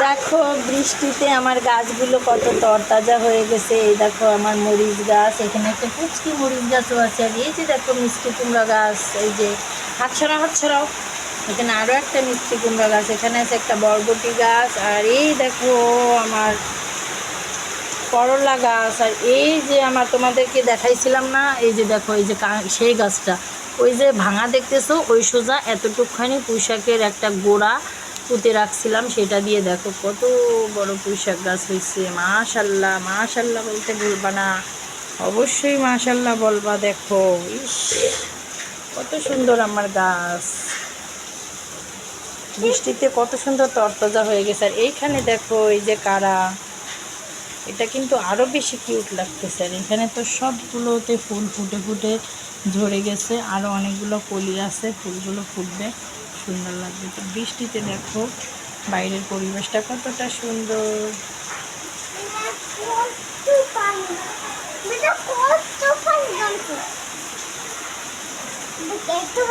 দেখো বৃষ্টিতে আমার গাছগুলো কত তরতাজা হয়ে গেছে। এই দেখো আমার মরিচ গাছ, এখানে একটা পুচকি মরিচ গাছও আছে। আর এই যে দেখো মিষ্টি কুমড়া গাছ, এই যে হাত ছড়াও। এখানে আরও একটা মিষ্টি কুমড়া গাছ, এখানে আছে একটা বরবটি গাছ। আর এই দেখো আমার করলা গাছ। আর এই যে আমার তোমাদেরকে দেখাইছিলাম না, এই যে দেখো এই যে সেই গাছটা, ওই যে ভাঙা দেখতেছো, ওই সোজা এতটুকখানি পুঁইশাকের একটা গোড়া পুঁতে রাখছিলাম, সেটা দিয়ে দেখো কত বড় পুঁইশাক গাছ হয়েছে। মাশাল্লাহ মাশাল্লাহ বলতে ভুলবা না, অবশ্যই মাশাল্লাহ বলবা। দেখো ইস, কত সুন্দর আমার গাছ, বৃষ্টিতে কত সুন্দর তরতাজা হয়ে গেছে। আর এইখানে দেখো এই যে কারা, এটা কিন্তু আরও বেশি কিউট লাগতেছে। আর এখানে তো সবগুলোতে ফুল ফুটে ফুটে ঝরে গেছে, আরও অনেকগুলো কলি আছে, ফুলগুলো ফুটবে, সুন্দর লাগবে। তো বৃষ্টিতে দেখো বাইরের পরিবেশটা কতটা সুন্দর। একটু